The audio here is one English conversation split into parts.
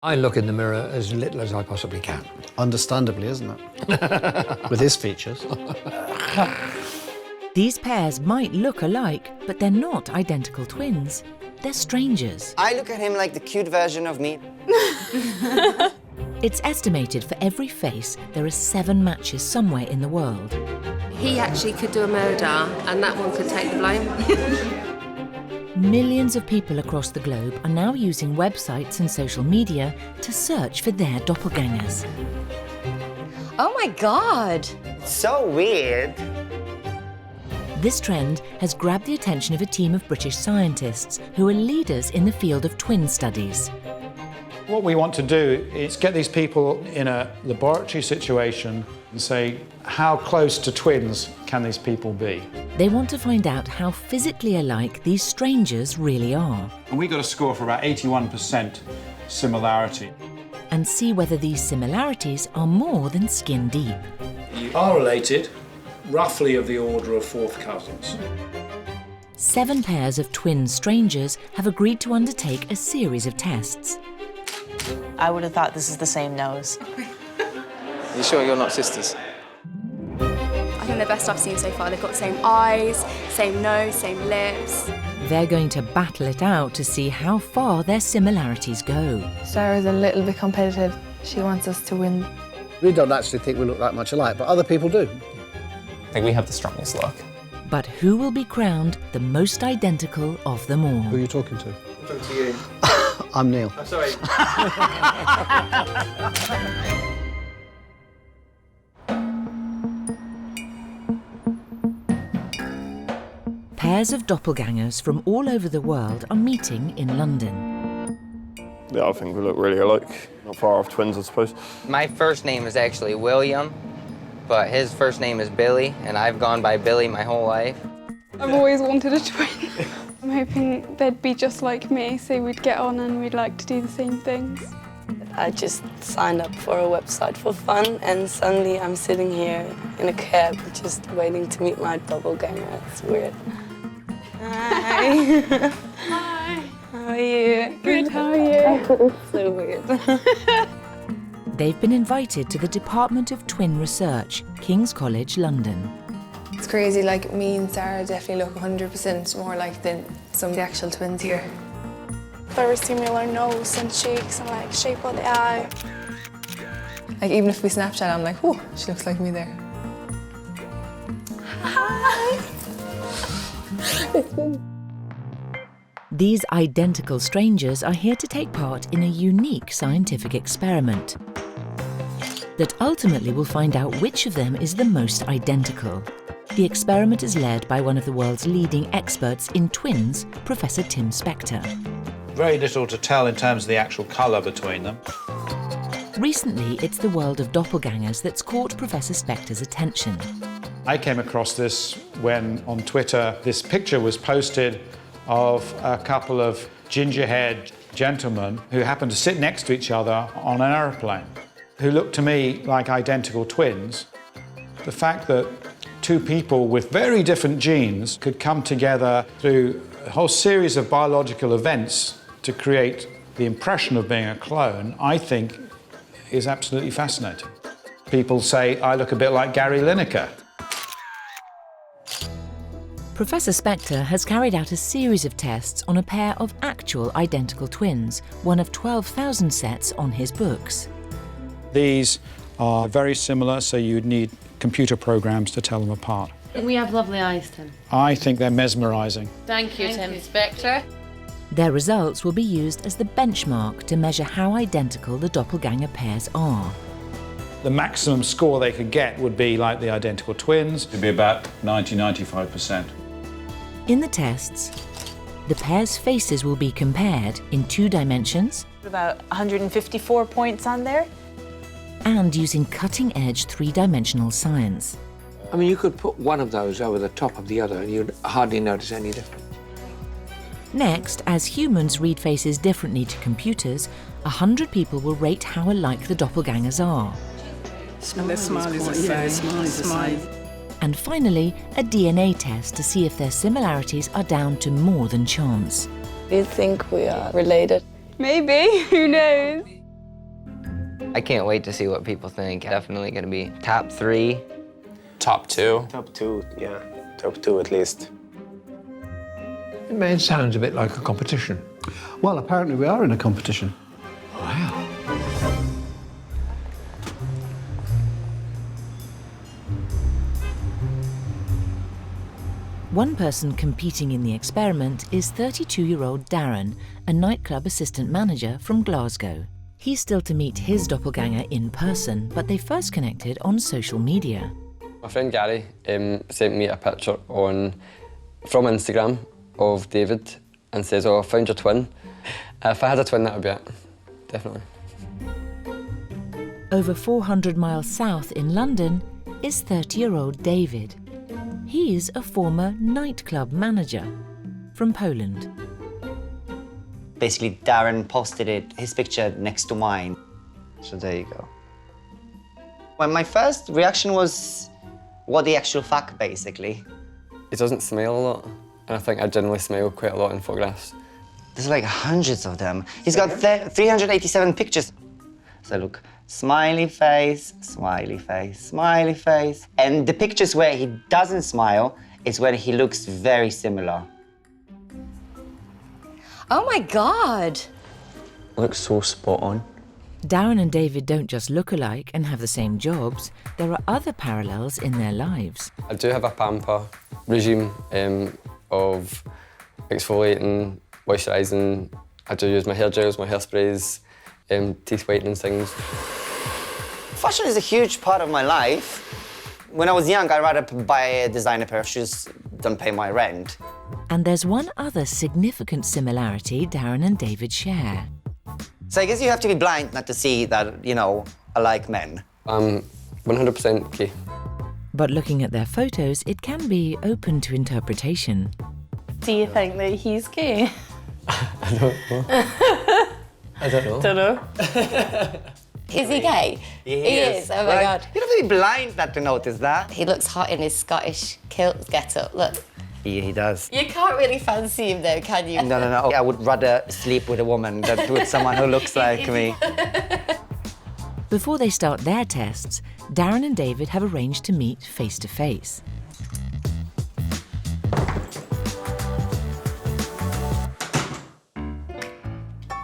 I look in the mirror as little as I possibly can. Understandably, isn't it? With his features. These pairs might look alike, but they're not identical twins. They're strangers. I look at him like the cute version of me. It's estimated for every face there are 7 matches somewhere in the world. He actually could do a murder, and that one could take the blame. Millions of people across the globe are now using websites and social media to search for their doppelgangers. Oh my God! It's so weird. This trend has grabbed the attention of a team of British scientists who are leaders in the field of twin studies. What we want to do is get these people in a laboratory situation and say, how close to twins can these people be? They want to find out how physically alike these strangers really are. And we got a score for about 81% similarity. And see whether these similarities are more than skin deep. You are related, roughly of the order of 4th cousins. 7 pairs of twin strangers have agreed to undertake a series of tests. I would have thought this is the same nose. You sure you're not sisters? I think they're best I've seen so far. They've got the same eyes, same nose, same lips. They're going to battle it out to see how far their similarities go. Sarah's a little bit competitive. She wants us to win. We don't actually think we look that much alike, but other people do. I think we have the strongest look. But who will be crowned the most identical of them all? Who are you talking to? I'm talking to you. I'm Neil. I'm sorry. Pairs of doppelgangers from all over the world are meeting in London. Yeah, I think we look really alike. Not far off twins, I suppose. My first name is actually William, but his first name is Billy, and I've gone by Billy my whole life. I've always wanted a twin. I'm hoping they'd be just like me, so we'd get on and we'd like to do the same things. I just signed up for a website for fun, and suddenly I'm sitting here in a cab just waiting to meet my doppelganger. It's weird. Hi. Hi. How are you? Good, how are you? So weird. They've been invited to the Department of Twin Research, King's College, London. It's crazy, like me and Sarah definitely look 100% more like than some of the actual twins here. Very similar nose and cheeks and like shape of the eye. Like even if we Snapchat, I'm like, oh, she looks like me there. Hi. These identical strangers are here to take part in a unique scientific experiment that ultimately will find out which of them is the most identical. The experiment is led by one of the world's leading experts in twins, Professor Tim Spector. Very little to tell in terms of the actual colour between them. Recently, it's the world of doppelgangers that's caught Professor Spector's attention. I came across this when on Twitter this picture was posted of a couple of ginger-haired gentlemen who happened to sit next to each other on an aeroplane, who looked to me like identical twins. The fact that 2 people with very different genes could come together through a whole series of biological events to create the impression of being a clone, I think is absolutely fascinating. People say I look a bit like Gary Lineker. Professor Spector has carried out a series of tests on a pair of actual identical twins, one of 12,000 sets on his books. These are very similar, so you'd need computer programs to tell them apart. We have lovely eyes, Tim. I think they're mesmerising. Thank you, Tim Spector. Their results will be used as the benchmark to measure how identical the doppelganger pairs are. The maximum score they could get would be like the identical twins. It'd be about 90–95%. In the tests, the pairs' faces will be compared in 2 dimensions. About 154 points on there. And using cutting-edge 3-dimensional science. I mean, you could put one of those over the top of the other and you'd hardly notice any difference. Next, as humans read faces differently to computers, 100 people will rate how alike the doppelgangers are. And their smile is the same. And finally, a DNA test to see if their similarities are down to more than chance. Do you think we are related? Maybe, who knows? I can't wait to see what people think. Definitely gonna be top 3. Top 2. Top 2, yeah. Top 2 at least. It sounds a bit like a competition. Well, apparently we are in a competition. Wow. One person competing in the experiment is 32-year-old Darren, a nightclub assistant manager from Glasgow. He's still to meet his doppelganger in person, but they first connected on social media. My friend Gary sent me a picture from Instagram of David and says, "Oh, I found your twin." If I had a twin, that would be it, definitely. Over 400 miles south in London is 30-year-old David. He's a former nightclub manager from Poland. Basically, Darren posted his picture next to mine. So there you go. Well, my first reaction was, what the actual fuck, basically. He doesn't smile a lot, and I think I generally smile quite a lot in photographs. There's like hundreds of them. He's got 387 pictures. So look, smiley face, smiley face, smiley face. And the pictures where he doesn't smile is when he looks very similar. Oh my God. Looks so spot on. Darren and David don't just look alike and have the same jobs. There are other parallels in their lives. I do have a pamper regime of exfoliating, moisturising. I do use my hair gels, my hairsprays, teeth whitening things. Fashion is a huge part of my life. When I was young, I'd rather buy a designer pair of shoes than pay my rent. And there's one other significant similarity Darren and David share. So I guess you have to be blind not to see that, you know, I like men. 100% gay. But looking at their photos, it can be open to interpretation. Do you think that he's gay? I don't know. I don't know. Don't know. Is he gay? He is. Oh my God. You have to be blind not to notice that. He looks hot in his Scottish kilt get-up. Look. He does. You can't really fancy him though, can you? No. I would rather sleep with a woman than with someone who looks like me. Before they start their tests, Darren and David have arranged to meet face to face.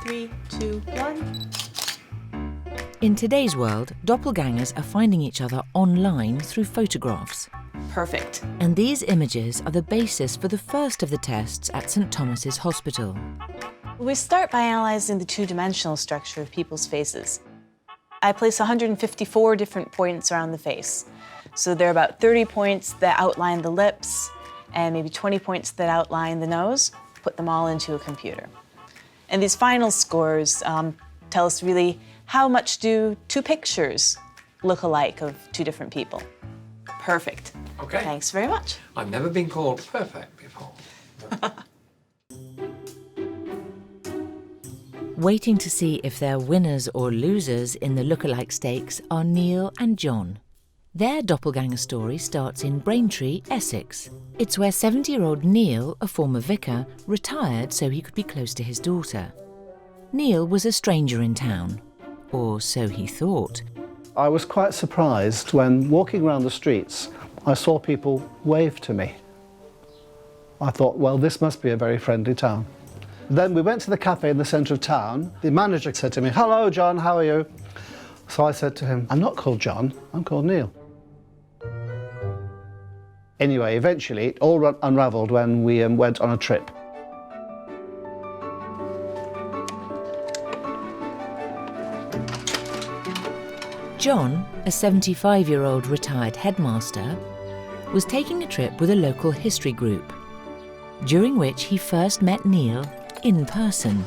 Three, two, one. In today's world, doppelgangers are finding each other online through photographs. Perfect. And these images are the basis for the first of the tests at St. Thomas's Hospital. We start by analysing the two-dimensional structure of people's faces. I place 154 different points around the face. So there are about 30 points that outline the lips and maybe 20 points that outline the nose. Put them all into a computer. And these final scores tell us really how much do two pictures look alike of two different people. Perfect. Okay. Thanks very much. I've never been called perfect before. Waiting to see if they're winners or losers in the lookalike stakes are Neil and John. Their doppelganger story starts in Braintree, Essex. It's where 70-year-old Neil, a former vicar, retired so he could be close to his daughter. Neil was a stranger in town, or so he thought. I was quite surprised when, walking around the streets, I saw people wave to me. I thought, well, this must be a very friendly town. Then we went to the cafe in the centre of town. The manager said to me, "Hello, John, how are you?" So I said to him, "I'm not called John, I'm called Neil." Anyway, eventually, it all unravelled when we went on a trip. John, a 75-year-old retired headmaster, was taking a trip with a local history group, during which he first met Neil in person.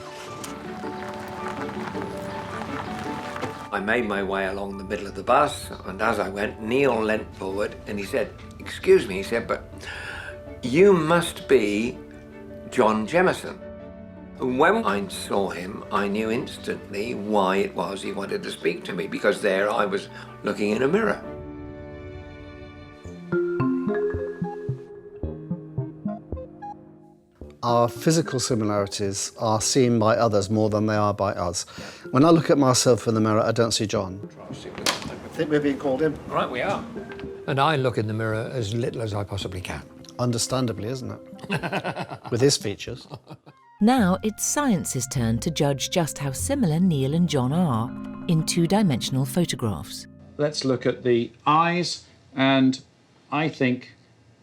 I made my way along the middle of the bus, and as I went, Neil leant forward and he said, "Excuse me," he said, "but you must be John Jemison." When I saw him, I knew instantly why it was he wanted to speak to me, because there I was looking in a mirror. our physical similarities are seen by others more than they are by us. When I look at myself in the mirror, I don't see John. I think we're being called in. Right, we are. And I look in the mirror as little as I possibly can. Understandably, isn't it? With his features. Now it's science's turn to judge just how similar Neil and John are in two-dimensional photographs. Let's look at the eyes, and I think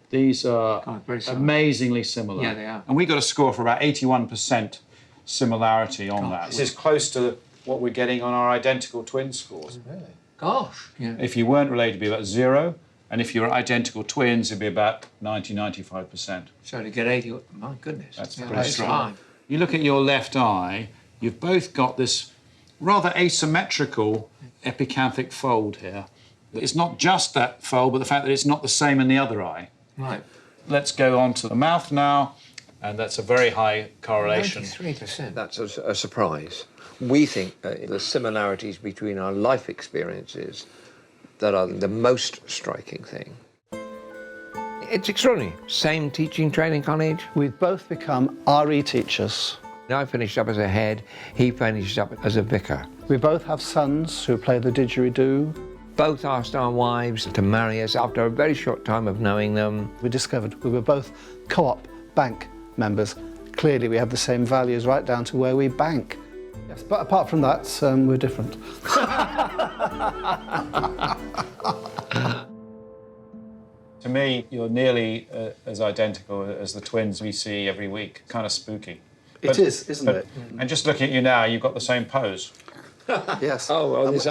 these are amazingly similar. Yeah, they are. And we got a score for about 81% similarity on that. This is close to what we're getting on our identical twin scores. Really? Gosh. Yeah. If you weren't related, it'd be about 0, and if you were identical twins, it'd be about 90–95%. So to get 80, my goodness. That's yeah, pretty strong. You look at your left eye, you've both got this rather asymmetrical epicanthic fold here. It's not just that fold, but the fact that it's not the same in the other eye. Right. Let's go on to the mouth now, and that's a very high correlation. 93%. That's a surprise. We think the similarities between our life experiences that are the most striking thing. It's extraordinary. Same teaching training college. We've both become RE teachers. I finished up as a head, he finished up as a vicar. We both have sons who play the didgeridoo. Both asked our wives to marry us after a very short time of knowing them. We discovered we were both co-op bank members. Clearly we have the same values right down to where we bank. Yes, but apart from that, we're different. To me, you're nearly as identical as the twins we see every week. Kind of spooky. It is, isn't it? And just looking at you now, you've got the same pose. Yes. Oh, well, this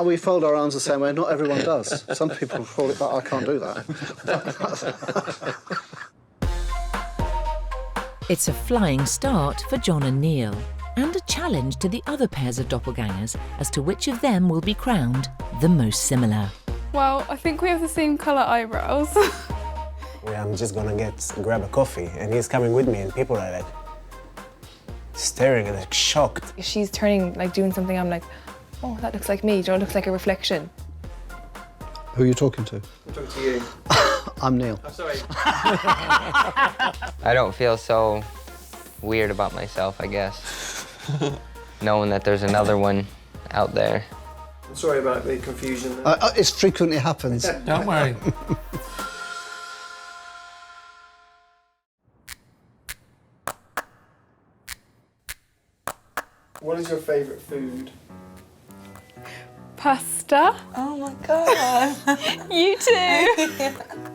we fold our arms the same way. Not everyone does. Some people fold it, but I can't do that. It's a flying start for John and Neil, and a challenge to the other pairs of doppelgangers as to which of them will be crowned the most similar. Well, I think we have the same colour eyebrows. I'm just gonna grab a coffee, and he's coming with me, and people are like staring and like shocked. If she's turning, like doing something, I'm like, oh, that looks like me. You know, it looks like a reflection. Who are you talking to? I'm talking to you. I'm Neil. I'm sorry. I don't feel so weird about myself, I guess. Knowing that there's another one out there. I'm sorry about the confusion. It frequently happens. Don't worry. What is your favourite food? Pasta. Oh my god. You too.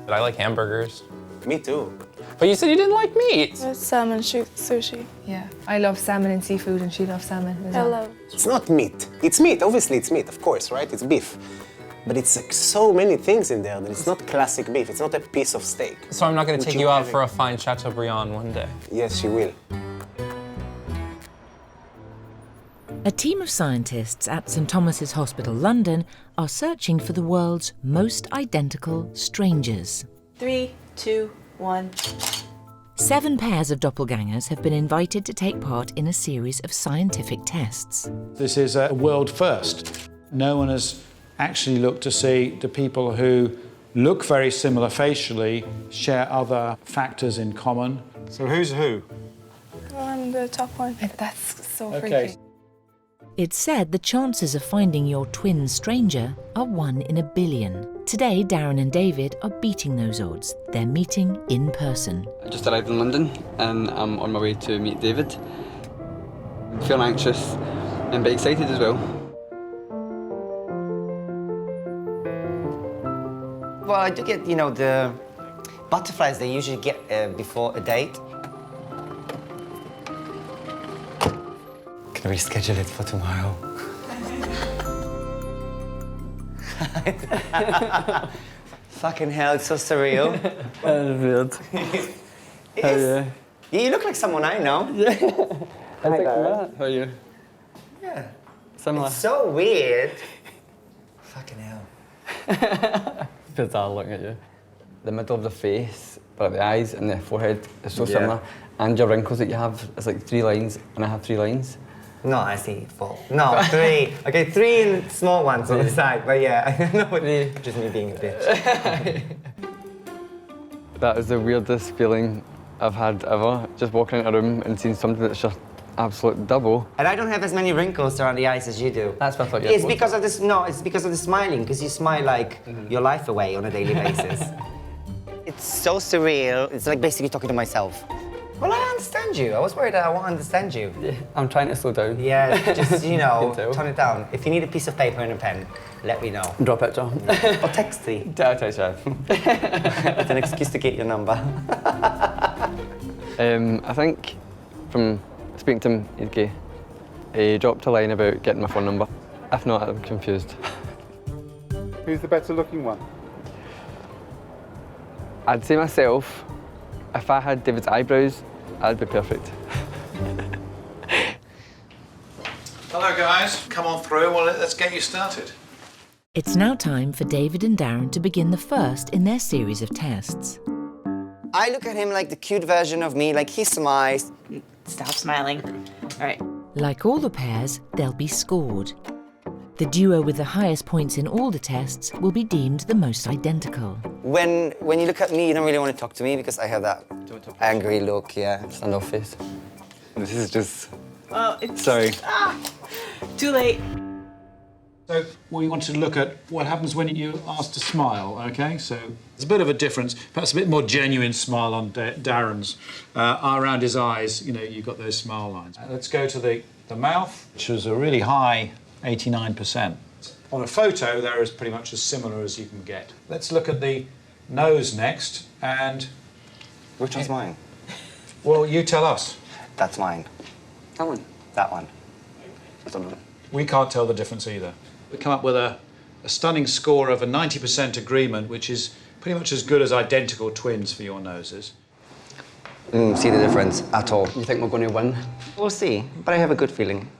I like hamburgers. Me too. But you said you didn't like meat. Salmon sushi. Yeah, I love salmon and seafood, and she loves salmon as well. Hello. It's not meat. It's meat. Obviously, it's meat, of course, right? It's beef. But it's like so many things in there that it's not classic beef. It's not a piece of steak. So I'm not going to take you out for a fine Chateaubriand one day. Yes, she will. A team of scientists at St Thomas's Hospital, London, are searching for the world's most identical strangers. 3, 2, 1. 7 pairs of doppelgangers have been invited to take part in a series of scientific tests. This is a world first. No one has actually looked to see do people who look very similar facially share other factors in common. So who's who? I'm the top one. That's so Okay. freaky. It's said the chances of finding your twin stranger are 1 in a billion. Today, Darren and David are beating those odds. They're meeting in person. I just arrived in London and I'm on my way to meet David. I'm feeling anxious and a bit excited as well. Well, I do get, the butterflies they usually get before a date. Can we reschedule it for tomorrow? Fucking hell, it's so surreal. That's weird. It is. Yeah, you look like someone I know. Hi, How are you? Yeah. Similar. It's so weird. Fucking hell. Bizarre looking at you. The middle of the face, but the eyes and the forehead is so Yeah. similar. And your wrinkles that you have, it's like 3 lines, and I have 3 lines. No, I see 4. No, 3. Okay, 3 and small ones on the side. But yeah, I know just me being a bitch. That is the weirdest feeling I've had ever. Just walking into a room and seeing something that's just absolute double. And I don't have as many wrinkles around the eyes as you do. That's what I thought you It's had. because of this, no, it's because of the smiling, because you smile like your life away on a daily basis. It's so surreal. It's like basically talking to myself. Well, I understand you. I was worried that I won't understand you. Yeah, I'm trying to slow down. Yeah, just, you know, tone it down. If you need a piece of paper and a pen, let me know. Draw a picture. Or text me. Text you. It's an excuse to get your number. I think from speaking to him, he's gay. He dropped a line about getting my phone number. If not, I'm confused. Who's the better looking one? I'd say myself. If I had David's eyebrows, I'd be perfect. Hello guys, come on through. Well, let's get you started. It's now time for David and Darren to begin the first in their series of tests. I look at him like the cute version of me, like he smiles. Stop smiling. All right. Like all the pairs, they'll be scored. The duo with the highest points in all the tests will be deemed the most identical. When you look at me, you don't really want to talk to me because I have that angry look, yeah. Stand off face. This is just... Oh, it's... Sorry. Too late. So we want to look at what happens when you ask to smile, okay? So there's a bit of a difference, perhaps a bit more genuine smile on Darren's. Around his eyes, you know, you've got those smile lines. Let's go to the mouth, which was a really high 89%. On a photo, they're pretty much as similar as you can get. Let's look at the nose next, and... Which one's mine? Well, you tell us. That's mine. That one? That one. I don't know. We can't tell the difference either. We come up with a stunning score of a 90% agreement, which is pretty much as good as identical twins for your noses. See the difference at all. You think we're going to win? We'll see, but I have a good feeling.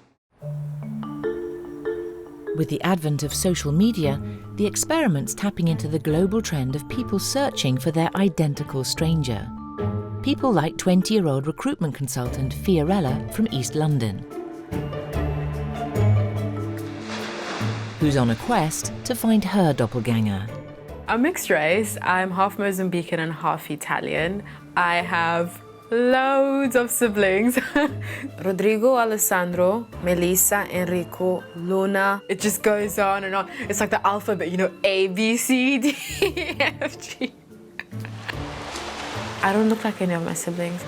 With the advent of social media, the experiment's tapping into the global trend of people searching for their identical stranger. People like 20-year-old recruitment consultant Fiorella from East London, who's on a quest to find her doppelganger. I'm mixed race. I'm half Mozambican and half Italian. I have loads of siblings. Rodrigo, Alessandro, Melissa, Enrico, Luna. It just goes on and on. It's like the alphabet, you know, A, B, C, D, E, F, G. I don't look like any of my siblings.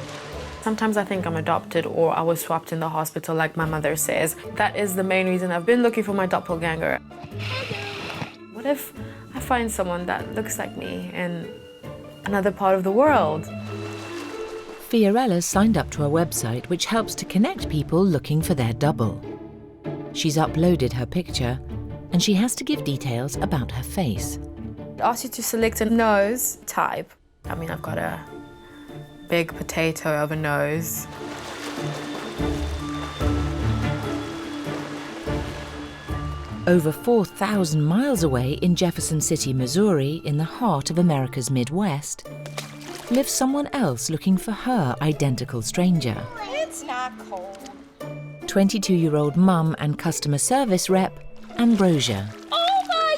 Sometimes I think I'm adopted or I was swapped in the hospital like my mother says. That is the main reason I've been looking for my doppelganger. What if I find someone that looks like me in another part of the world? Fiorella signed up to a website which helps to connect people looking for their double. She's uploaded her picture and she has to give details about her face. It asks you to select a nose type. I mean, I've got a big potato of a nose. Over 4,000 miles away in Jefferson City, Missouri, in the heart of America's Midwest, lives someone else looking for her identical stranger. It's not cold. 22-year-old mum and customer service rep, Ambrosia. Oh my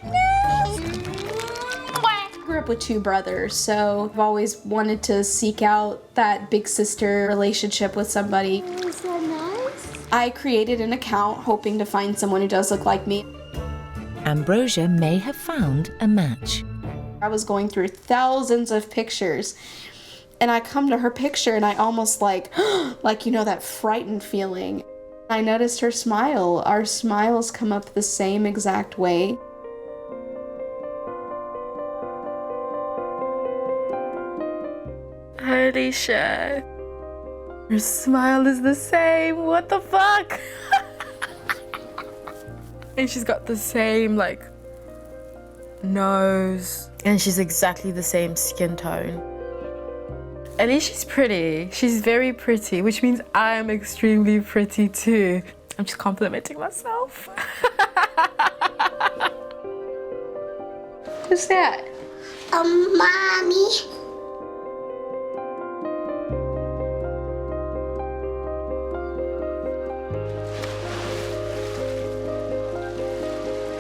goodness! I grew up with two brothers, so I've always wanted to seek out that big sister relationship with somebody. Is that nice? I created an account hoping to find someone who does look like me. Ambrosia may have found a match. I was going through thousands of pictures, and I come to her picture and I almost like you know, that frightened feeling. I noticed her smile. Our smiles come up the same exact way. Holy shit. Her smile is the same. What the fuck? And she's got the same, like, nose. And she's exactly the same skin tone. At least she's pretty. She's very pretty, which means I'm extremely pretty too. I'm just complimenting myself. Who's that? Mommy.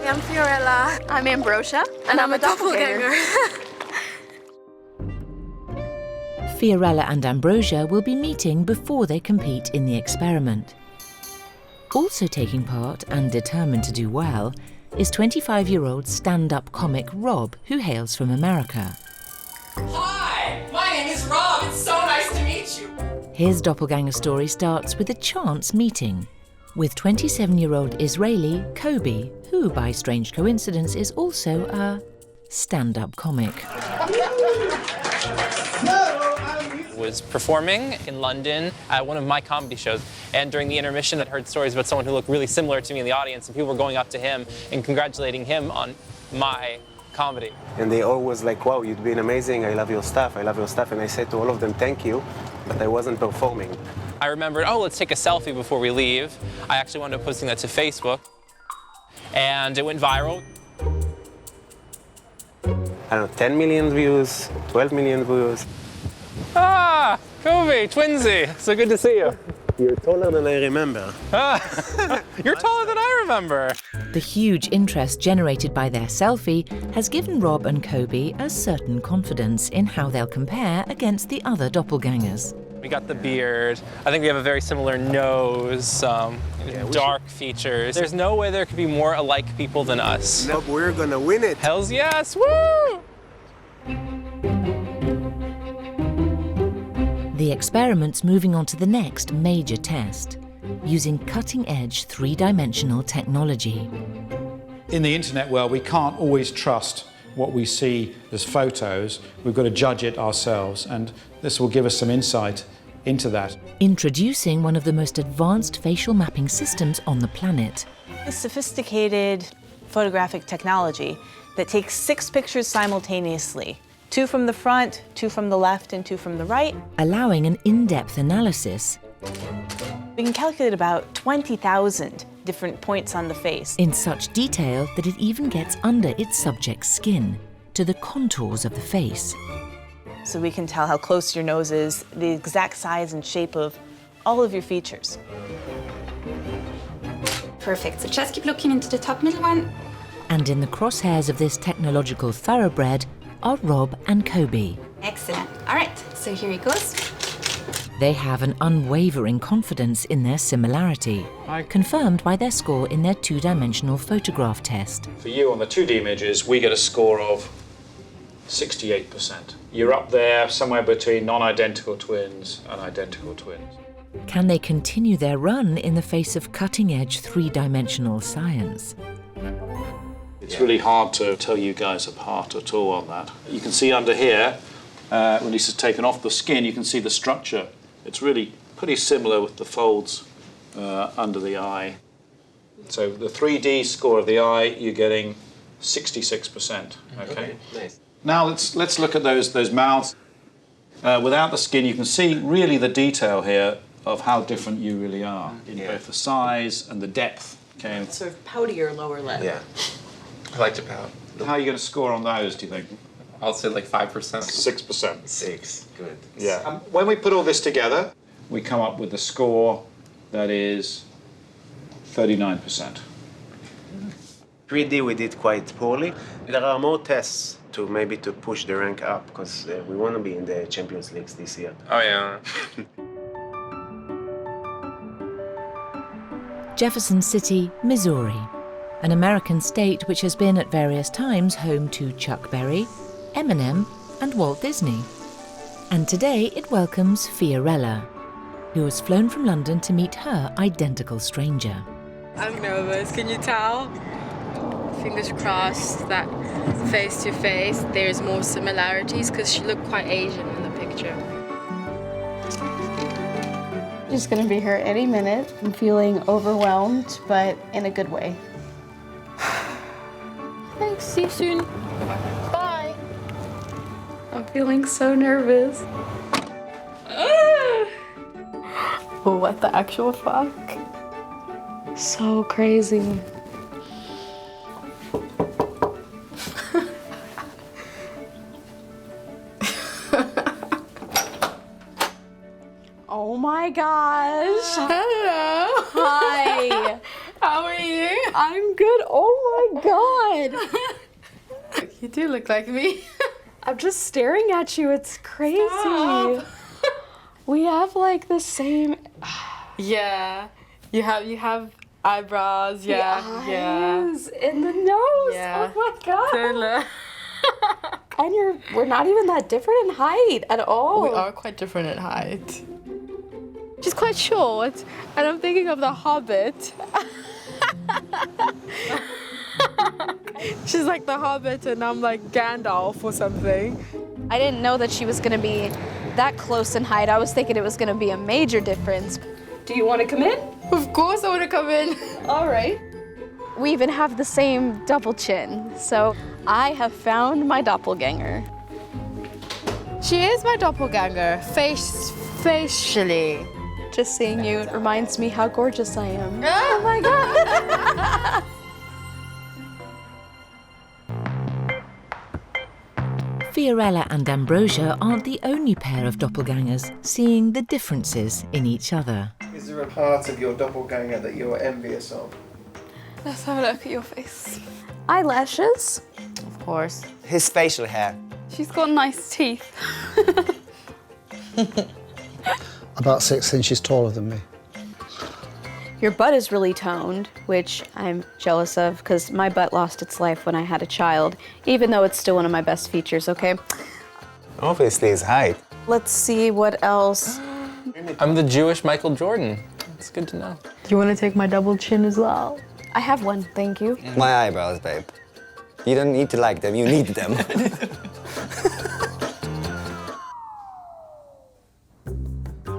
I'm Fiorella. I'm Ambrosia. And I'm a doppelganger. Fiorella and Ambrosia will be meeting before they compete in the experiment. Also taking part and determined to do well is 25-year-old stand-up comic Rob, who hails from America. Hi, my name is Rob. It's so nice to meet you. His doppelganger story starts with a chance meeting with 27-year-old Israeli Kobe, who by strange coincidence is also a stand-up comic. Was performing in London at one of my comedy shows, and during the intermission I heard stories about someone who looked really similar to me in the audience, and people were going up to him and congratulating him on my comedy. And they always like, wow, you've been amazing, I love your stuff, I love your stuff. And I said to all of them, thank you, but I wasn't performing. I remembered, oh, let's take a selfie before we leave. I actually wound up posting that to Facebook, and it went viral. I don't know, 10 million views, 12 million views. Ah, Kobe, twinsy, so good to see you. You're taller than I remember. You're taller than I remember. The huge interest generated by their selfie has given Rob and Kobe a certain confidence in how they'll compare against the other doppelgangers. We got the beard. I think we have a very similar nose, dark features. There's no way there could be more alike people than us. No, we're gonna win it. Hells yes, woo! The experiment's moving on to the next major test, using cutting-edge three-dimensional technology. In the internet world, we can't always trust what we see as photos. We've got to judge it ourselves, and this will give us some insight into that. Introducing one of the most advanced facial mapping systems on the planet. A sophisticated photographic technology that takes 6 pictures simultaneously. 2 from the front, 2 from the left, and 2 from the right. Allowing an in-depth analysis. We can calculate about 20,000 different points on the face. In such detail that it even gets under its subject's skin, to the contours of the face. So we can tell how close your nose is, the exact size and shape of all of your features. Perfect. So just keep looking into the top middle one. And in the crosshairs of this technological thoroughbred are Rob and Kobe. Excellent. All right, so here he goes. They have an unwavering confidence in their similarity, confirmed by their score in their two-dimensional photograph test. For you on the 2D images, we get a score of 68%. You're up there somewhere between non-identical twins and identical twins. Can they continue their run in the face of cutting-edge three-dimensional science? It's really hard to tell you guys apart at all on that. You can see under here, when this is taken off the skin, you can see the structure. It's really pretty similar with the folds under the eye. So the 3D score of the eye, you're getting 66%. Okay. Nice. Now let's look at those mouths. Without the skin, you can see really the detail here of how different you really are in both the size and the depth. Okay. Sort of poutier lower lip. Yeah. I like to pout. How are you going to score on those, do you think? I'll say like 5%. 6%. 6. Good. Yeah. When we put all this together, we come up with a score that is 39%. 3D we did quite poorly. There are more tests to maybe to push the rank up because we want to be in the Champions Leagues this year. Oh yeah. Jefferson City, Missouri, an American state which has been at various times home to Chuck Berry, Eminem, and Walt Disney. And today it welcomes Fiorella, who has flown from London to meet her identical stranger. I'm nervous, can you tell? Fingers crossed that face to face there's more similarities because she looked quite Asian in the picture. Just gonna be here any minute. I'm feeling overwhelmed, but in a good way. Thanks, see you soon. Bye. I'm feeling so nervous. What the actual fuck? So crazy. Oh my gosh. Hello. Hi. How are you? I'm good. Oh my god. You do look like me. I'm just staring at you. It's crazy. Stop. We have like the same. Yeah. You have eyebrows. Yeah. The eyes and the nose. Yeah. Oh my god. Taylor. And we're not even that different in height at all. We are quite different in height. She's quite short, and I'm thinking of the Hobbit. She's like the Hobbit, and I'm like Gandalf or something. I didn't know that she was gonna be that close in height. I was thinking it was gonna be a major difference. Do you want to come in? Of course I want to come in. All right. We even have the same double chin, so I have found my doppelganger. She is my doppelganger, facially. Just seeing you, it reminds me how gorgeous I am. Oh my god! Fiorella and Ambrosia aren't the only pair of doppelgangers seeing the differences in each other. Is there a part of your doppelganger that you're envious of? Let's have a look at your face. Eyelashes. Of course. His facial hair. She's got nice teeth. About 6 inches taller than me. Your butt is really toned, which I'm jealous of because my butt lost its life when I had a child, even though it's still one of my best features, okay? Obviously his height. Let's see what else. I'm the Jewish Michael Jordan. It's good to know. Do you want to take my double chin as well? I have one, thank you. My eyebrows, babe. You don't need to like them, you need them.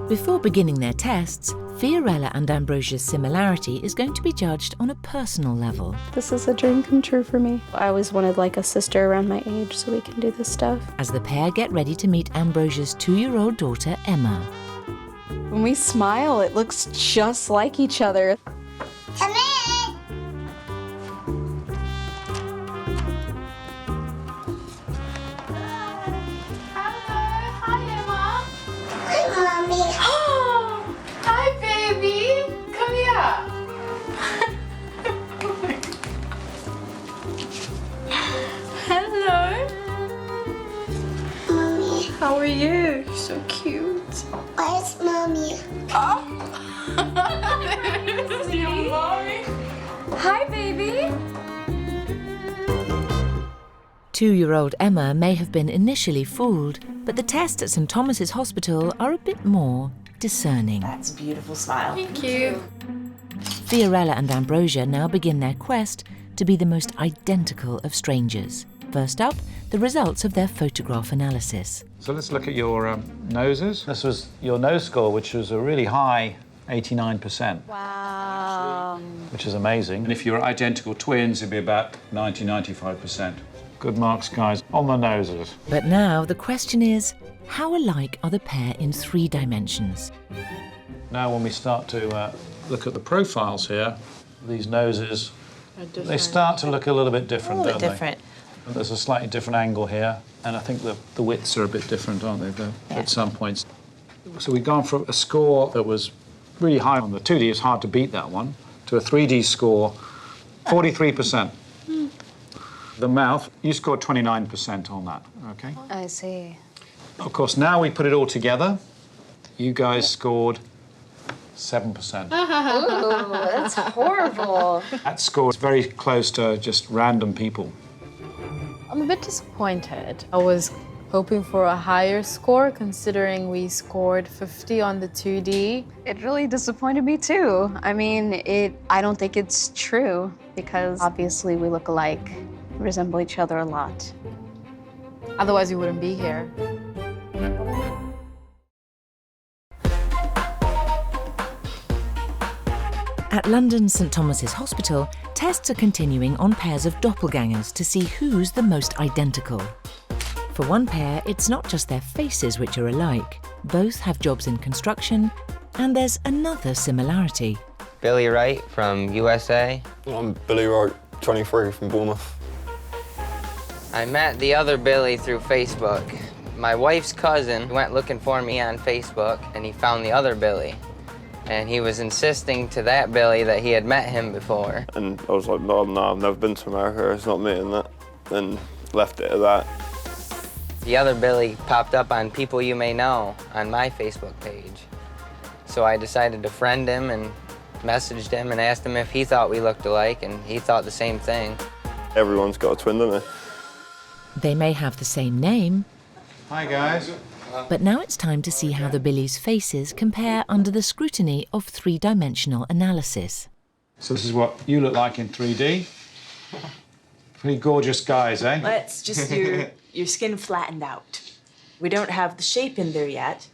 Before beginning their tests, Fiorella and Ambrosia's similarity is going to be judged on a personal level. This is a dream come true for me. I always wanted like a sister around my age so we can do this stuff. As the pair get ready to meet Ambrosia's 2-year-old daughter, Emma. When we smile, it looks just like each other. Come in! How are you? So cute. Where's Mommy? Oh. Hi, baby. 2-year-old Emma may have been initially fooled, but the tests at St Thomas's Hospital are a bit more discerning. That's a beautiful smile. Thank you. Fiorella and Ambrosia now begin their quest to be the most identical of strangers. First up, the results of their photograph analysis. So let's look at your noses. This was your nose score, which was a really high 89%. Wow. Which is amazing. And if you were identical twins, it'd be about 90-95%. Good marks, guys, on the noses. But now the question is, how alike are the pair in 3 dimensions? Now when we start to look at the profiles here, these noses, they start to look a little bit different, don't they? Different. There's a slightly different angle here, and I think the widths are a bit different, aren't they, at some points. So we've gone from a score that was really high on the 2D, it's hard to beat that one, to a 3D score, 43%. The mouth, you scored 29% on that, okay? I see. Of course, now we put it all together, you guys scored 7%. Ooh, that's horrible. That score is very close to just random people. I'm a bit disappointed. I was hoping for a higher score considering we scored 50 on the 2D. It really disappointed me too. I mean, I don't think it's true because obviously we look alike, resemble each other a lot. Otherwise we wouldn't be here. At London's St Thomas's Hospital, tests are continuing on pairs of doppelgangers to see who's the most identical. For one pair, it's not just their faces which are alike. Both have jobs in construction, and there's another similarity. Billy Wright from USA. I'm Billy Wright, 23 from Bournemouth. I met the other Billy through Facebook. My wife's cousin went looking for me on Facebook, and he found the other Billy. And he was insisting to that Billy that he had met him before. And I was like, no, I've never been to America, it's not me and that. And left it at that. The other Billy popped up on People You May Know on my Facebook page. So I decided to friend him and messaged him and asked him if he thought we looked alike, and he thought the same thing. Everyone's got a twin, don't they? They may have the same name. Hi, guys. But now it's time to see how the Billies' faces compare under the scrutiny of three-dimensional analysis. So this is what you look like in 3D. Pretty gorgeous guys, eh? It's just your skin flattened out. We don't have the shape in there yet,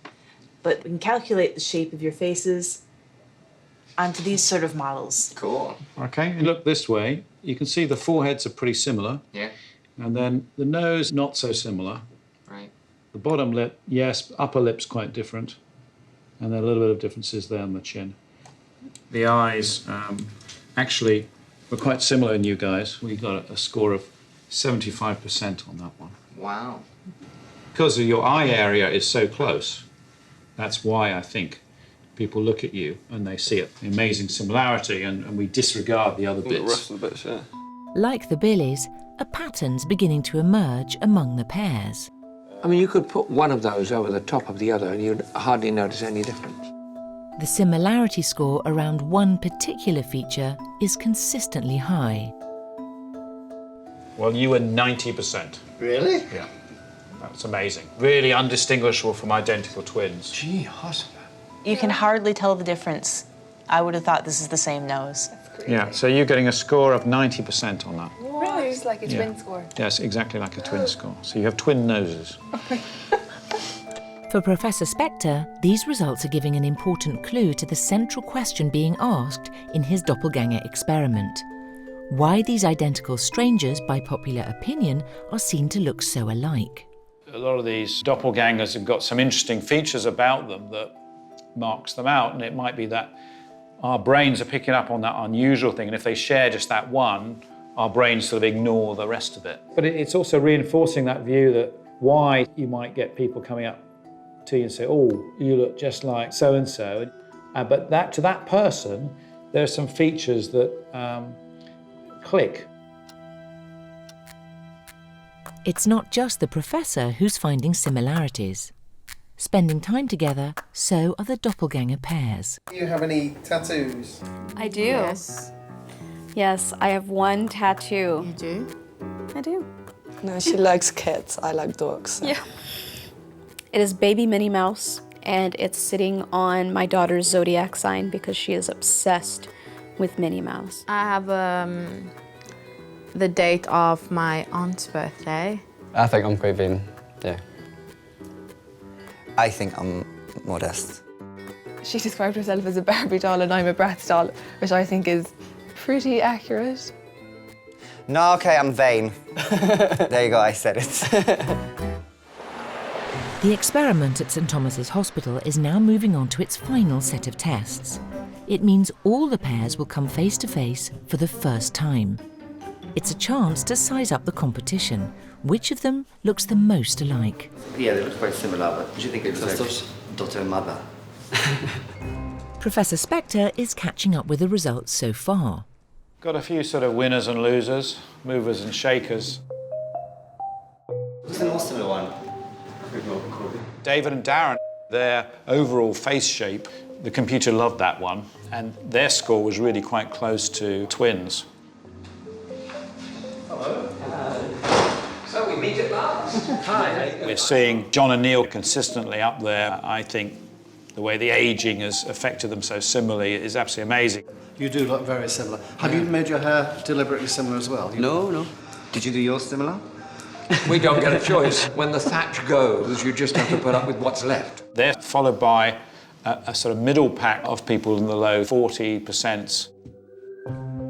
but we can calculate the shape of your faces onto these sort of models. Cool. Okay, you look this way. You can see the foreheads are pretty similar. Yeah. And then the nose, not so similar. Right. The bottom lip, yes, upper lip's quite different. And then a little bit of differences there on the chin. The eyes, actually, were quite similar in you guys. We got a score of 75% on that one. Wow. Because your eye area is so close, that's why I think people look at you and they see it. The amazing similarity, and we disregard the other bits. The rest of the bits, yeah. Like the Billies, a pattern's beginning to emerge among the pairs. I mean, you could put one of those over the top of the other and you'd hardly notice any difference. The similarity score around one particular feature is consistently high. Well, you were 90%. Really? Yeah. That's amazing. Really undistinguishable from identical twins. Gee, husband. You can hardly tell the difference. I would have thought this is the same nose. Yeah, so you're getting a score of 90% on that. Really? It's like a Yeah. twin score. Yes, exactly like a twin score. So you have twin noses. For Professor Spector, these results are giving an important clue to the central question being asked in his doppelganger experiment. Why these identical strangers, by popular opinion, are seen to look so alike. A lot of these doppelgangers have got some interesting features about them that marks them out, and it might be that our brains are picking up on that unusual thing, and if they share just that one, our brains sort of ignore the rest of it. But it's also reinforcing that view that why you might get people coming up to you and say, oh, you look just like so-and-so. But that to that person, there are some features that click. It's not just the professor who's finding similarities. Spending time together, so are the doppelganger pairs. Do you have any tattoos? I do. Yes, I have one tattoo. You do? I do. No, she likes cats. I like dogs. So. Yeah. It is baby Minnie Mouse, and it's sitting on my daughter's zodiac sign because she is obsessed with Minnie Mouse. I have the date of my aunt's birthday. I think I'm quite vain, yeah. I think I'm modest. She described herself as a Barbie doll and I'm a Bratz doll, which I think is pretty accurate. No, okay, I'm vain. There you go, I said it. The experiment at St Thomas's Hospital is now moving on to its final set of tests. It means all the pairs will come face to face for the first time. It's a chance to size up the competition. Which of them looks the most alike? Yeah, they look quite similar, but do you think it's like daughter and mother? Professor Spector is catching up with the results so far. Got a few sort of winners and losers, movers and shakers. Who's the most similar one? David and Darren, their overall face shape, the computer loved that one, and their score was really quite close to twins. Hello. So we meet at last. Hi. We're seeing John and Neil consistently up there. I think the way the aging has affected them so similarly is absolutely amazing. You do look very similar. Have you made your hair deliberately similar as well? No. Did you do yours similar? We don't get a choice. When the thatch goes, you just have to put up with what's left. They're followed by a sort of middle pack of people in the low 40%.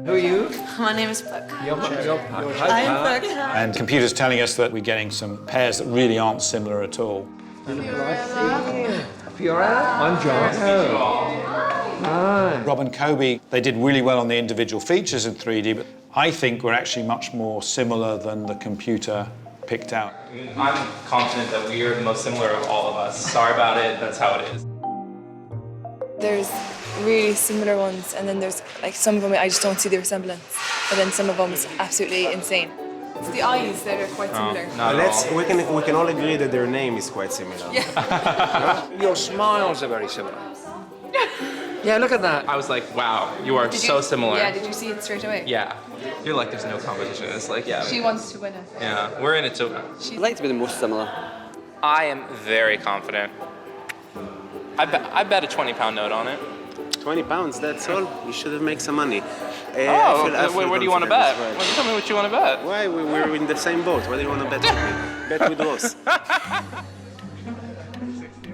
Who are you? My name is Brooke. I'm Brooke. And computers telling us that we're getting some pairs that really aren't similar at all. Fiorella? I'm John. Hi. Rob and Kobe, they did really well on the individual features in 3D, but I think we're actually much more similar than the computer picked out. I'm confident that we are the most similar of all of us. Sorry about it, that's how it is. There's really similar ones, and then there's like some of them I just don't see the resemblance, but then some of them is absolutely insane. It's the eyes that are quite similar. We can all agree that their name is quite similar. Your smiles are very similar. Yeah, look at that. I was like, wow, you are so similar. Yeah, did you see it straight away? Yeah. You're like, there's no competition. It's like, yeah. She wants to win it. Yeah, we're in it too. I'd like to be the most similar. I am very confident. I bet a 20-pound note on it. 20 pounds, that's all? You should have made some money. Where do you want to bet? Right. Well, tell me what you want to bet. Why? We're in the same boat. What do you want to bet with me? Bet with Ross.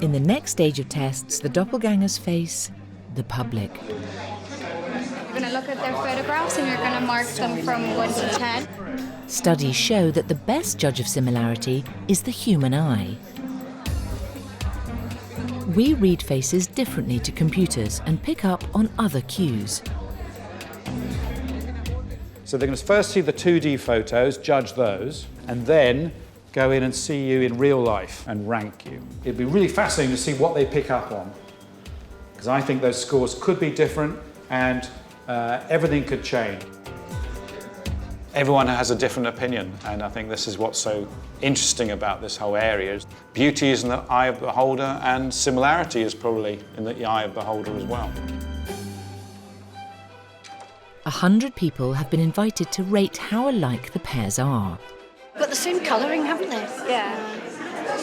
In the next stage of tests, the doppelgangers face the public. You're going to look at their photographs and you're going to mark them from 1 to 10. Studies show that the best judge of similarity is the human eye. We read faces differently to computers and pick up on other cues. So they're going to first see the 2D photos, judge those, and then go in and see you in real life and rank you. It'd be really fascinating to see what they pick up on, because I think those scores could be different and everything could change. Everyone has a different opinion, and I think this is what's so interesting about this whole area. Beauty is in the eye of the beholder, and similarity is probably in the eye of the beholder as well. 100 people have been invited to rate how alike the pairs are. Got the same colouring, haven't they? Yeah.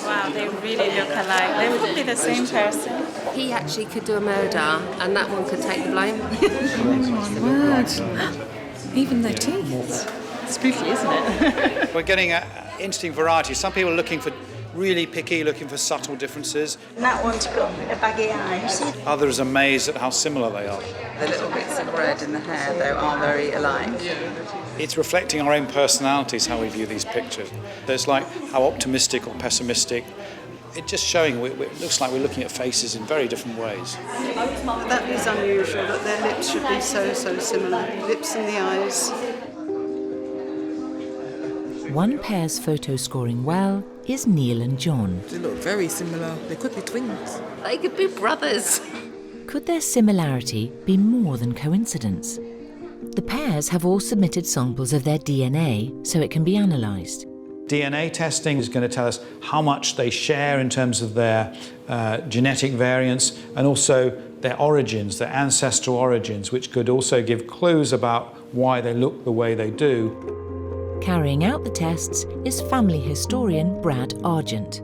Wow, they really look alike. They could be the same person. He actually could do a murder, and that one could take the blame. Oh my word. Even their teeth. Spooky, isn't it? We're getting an interesting variety. Some people are looking for really picky, looking for subtle differences. That one's got a baggy eye. Others are amazed at how similar they are. The little bits of red in the hair, though, are very alike. It's reflecting our own personalities, how we view these pictures. It's like how optimistic or pessimistic. It's just showing, it looks like we're looking at faces in very different ways. That is unusual, that their lips should be so similar. Lips and the eyes. One pair's photo scoring well is Neil and John. They look very similar. They could be twins. They could be brothers. Could their similarity be more than coincidence? The pairs have all submitted samples of their DNA so it can be analysed. DNA testing is going to tell us how much they share in terms of their genetic variants and also their origins, their ancestral origins, which could also give clues about why they look the way they do. Carrying out the tests is family historian Brad Argent.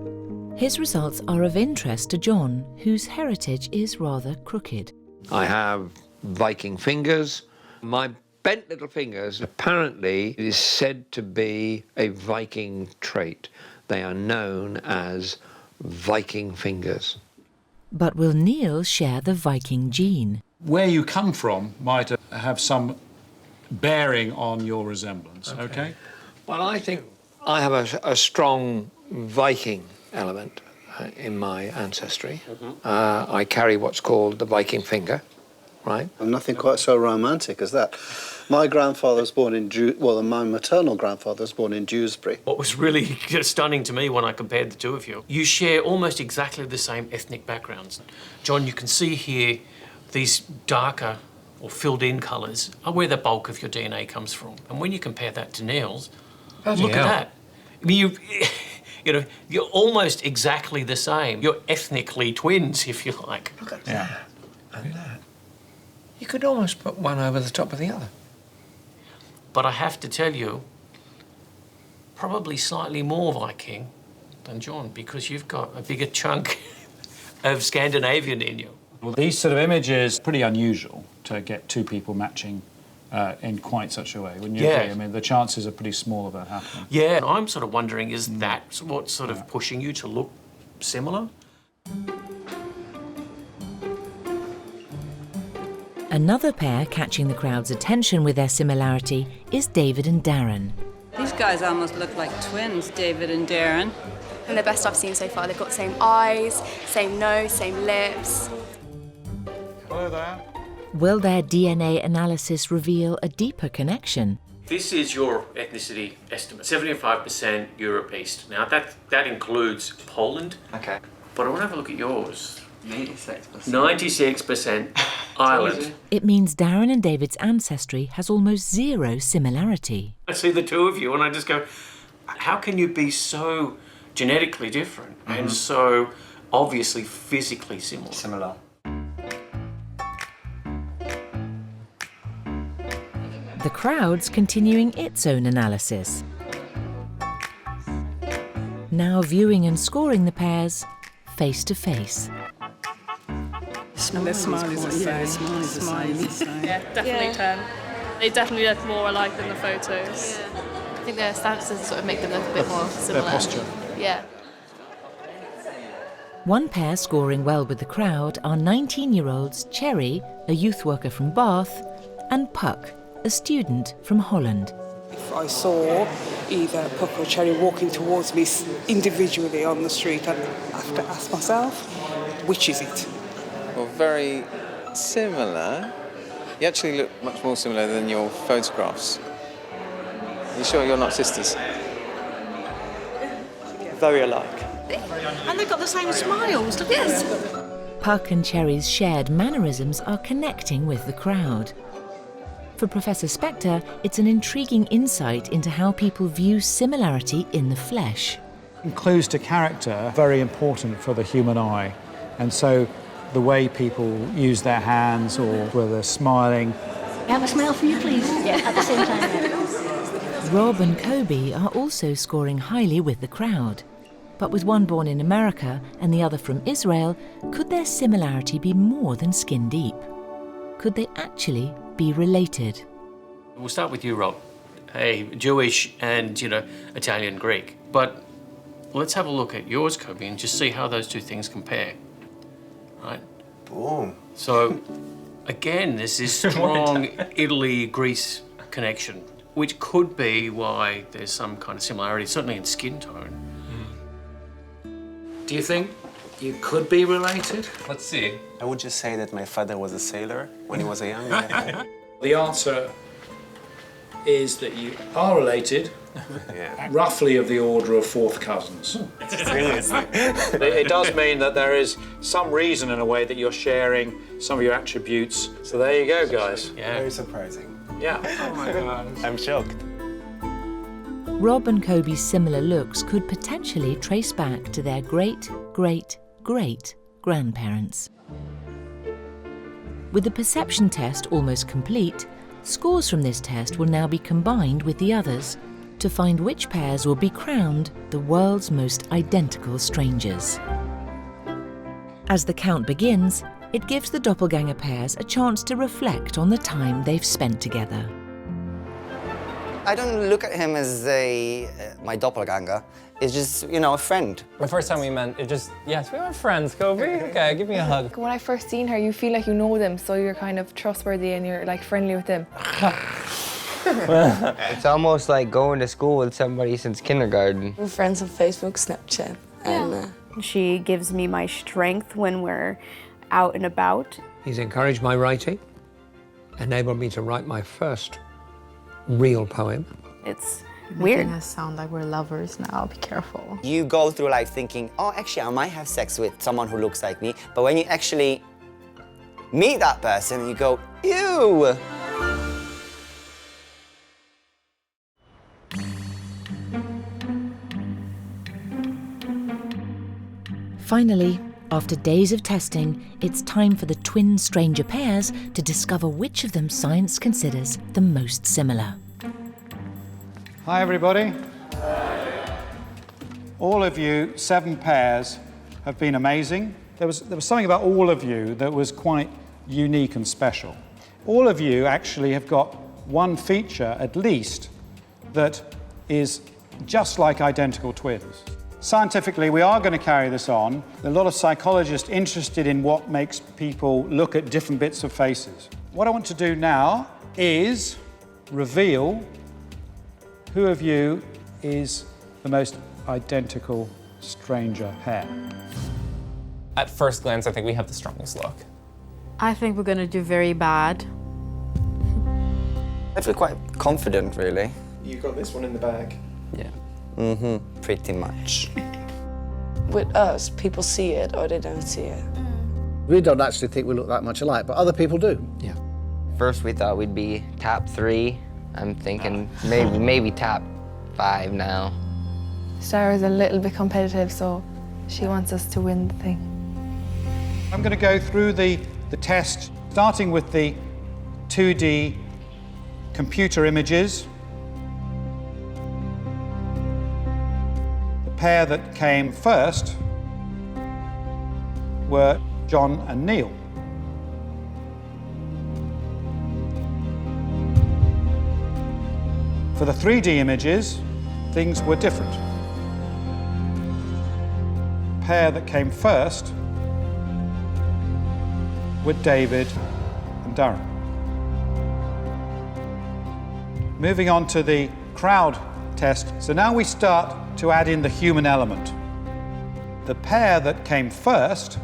His results are of interest to John, whose heritage is rather crooked. I have Viking fingers. My bent little fingers apparently is said to be a Viking trait. They are known as Viking fingers. But will Neil share the Viking gene? Where you come from might have some bearing on your resemblance, okay? Well, I think I have a strong Viking element in my ancestry. I carry what's called the Viking finger, right? And nothing quite so romantic as that. My grandfather was born in my maternal grandfather was born in Dewsbury. What was really stunning to me when I compared the two of you, you share almost exactly the same ethnic backgrounds. John, you can see here these darker or filled-in colours are where the bulk of your DNA comes from. And when you compare that to Neil's, look at that. I mean, you're almost exactly the same. You're ethnically twins, if you like. Look at that and that. You could almost put one over the top of the other. But I have to tell you, probably slightly more Viking than John, because you've got a bigger chunk of Scandinavian in you. Well, these sort of images are pretty unusual to get two people matching in quite such a way, wouldn't you agree? I mean, the chances are pretty small of that happening. Yeah, and I'm sort of wondering, is that what's sort of pushing you to look similar? Another pair catching the crowd's attention with their similarity is David and Darren. These guys almost look like twins, David and Darren. And the best I've seen so far. They've got the same eyes, same nose, same lips. Hello there. Will their DNA analysis reveal a deeper connection? This is your ethnicity estimate, 75% Europe East. Now, that includes Poland. Okay. But I want to have a look at yours. 96%. 96%. island. It means Darren and David's ancestry has almost zero similarity. I see the two of you and I just go, how can you be so genetically different and so obviously physically similar? The crowd's continuing its own analysis. Now viewing and scoring the pairs face to face. The smile is the same. Yeah, definitely 10. They definitely look more alike than the photos. Yeah. I think their stances sort of make them look a bit more similar. Their posture. Yeah. One pair scoring well with the crowd are 19-year-olds Cherry, a youth worker from Bath, and Puck, a student from Holland. If I saw either Puck or Cherry walking towards me individually on the street, I'd have to ask myself, which is it? Well, very similar. You actually look much more similar than your photographs. Are you sure you're not sisters? Very alike. And they've got the same smiles, look at this. Puck and Cherry's shared mannerisms are connecting with the crowd. For Professor Spector, it's an intriguing insight into how people view similarity in the flesh. Clues to character are very important for the human eye, and so the way people use their hands or whether they're smiling. Have a smile for you, please. Yeah, at the same time. Rob and Kobe are also scoring highly with the crowd. But with one born in America and the other from Israel, could their similarity be more than skin deep? Could they actually be related? We'll start with you, Rob. Hey, Jewish and, Italian Greek. But let's have a look at yours, Kobe, and just see how those two things compare. Right? Boom. So, again, there's this strong Italy-Greece connection, which could be why there's some kind of similarity, certainly in skin tone. Do you think you could be related? Let's see. I would just say that my father was a sailor when he was a young man. The answer is that you are related, roughly of the order of fourth cousins. Seriously. It does mean that there is some reason in a way that you're sharing some of your attributes. So there you go, guys. Yeah. Very surprising. Yeah. Oh my God. I'm shocked. Rob and Kobe's similar looks could potentially trace back to their great-great-great-grandparents. With the perception test almost complete, scores from this test will now be combined with the others to find which pairs will be crowned the world's most identical strangers. As the count begins, it gives the doppelganger pairs a chance to reflect on the time they've spent together. I don't look at him as my doppelganger. It's just, a friend. The first time we met, yes, we were friends, Kobe. Okay, give me a hug. When I first seen her, you feel like you know them, so you're kind of trustworthy and you're like friendly with them. It's almost like going to school with somebody since kindergarten. We're friends on Facebook, Snapchat, and She gives me my strength when we're out and about. He's encouraged my writing, enabled me to write my first real poem. It's weird. Making us sound like we're lovers now, be careful. You go through life thinking, oh, actually, I might have sex with someone who looks like me. But when you actually meet that person, you go, ew. Finally, after days of testing, it's time for the twin stranger pairs to discover which of them science considers the most similar. Hi, everybody. All of you, 7 pairs, have been amazing. There was something about all of you that was quite unique and special. All of you actually have got one feature, at least, that is just like identical twins. Scientifically, we are going to carry this on. There are a lot of psychologists interested in what makes people look at different bits of faces. What I want to do now is reveal who of you is the most identical stranger pair. At first glance, I think we have the strongest look. I think we're gonna do very bad. I feel quite confident, really. You've got this one in the bag. Yeah. Pretty much. with us, people see it or they don't see it. We don't actually think we look that much alike, but other people do. Yeah. First we thought we'd be top 3. I'm thinking maybe top 5 now. Sarah's a little bit competitive, so she wants us to win the thing. I'm going to go through the test, starting with the 2D computer images. The pair that came first were John and Neil. For the 3D images, things were different. The pair that came first were David and Darren. Moving on to the crowd test. So now we start to add in the human element. The pair that came first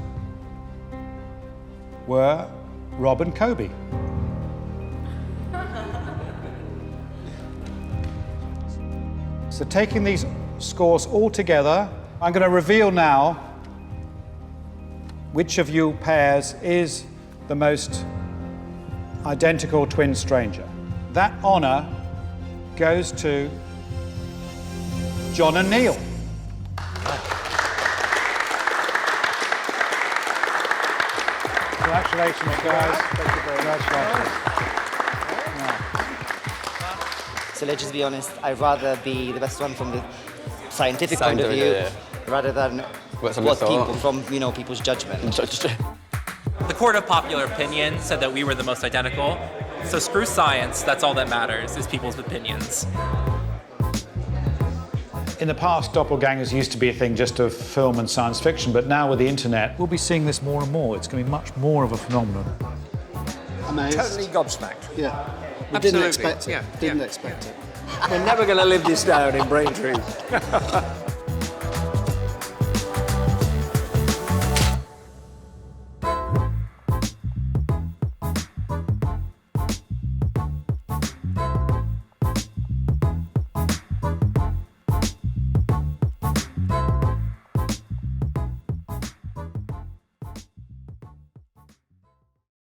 were Rob and Kobe. So taking these scores all together, I'm going to reveal now which of you pairs is the most identical twin stranger. That honour goes to John and Neil. Congratulations, guys. Thank you very much. So let's just be honest, I'd rather be the best one from the scientific point of Scientific, view, yeah. rather than What people, from people's judgment. The court of popular opinion said that we were the most identical. So screw science, that's all that matters, is people's opinions. In the past, doppelgangers used to be a thing just of film and science fiction, but now with the internet, we'll be seeing this more and more. It's going to be much more of a phenomenon. Amazed. Totally gobsmacked. Yeah. We Absolutely. didn't expect it. Yeah, Didn't yeah. expect it. We're never going to live this down in Braintree.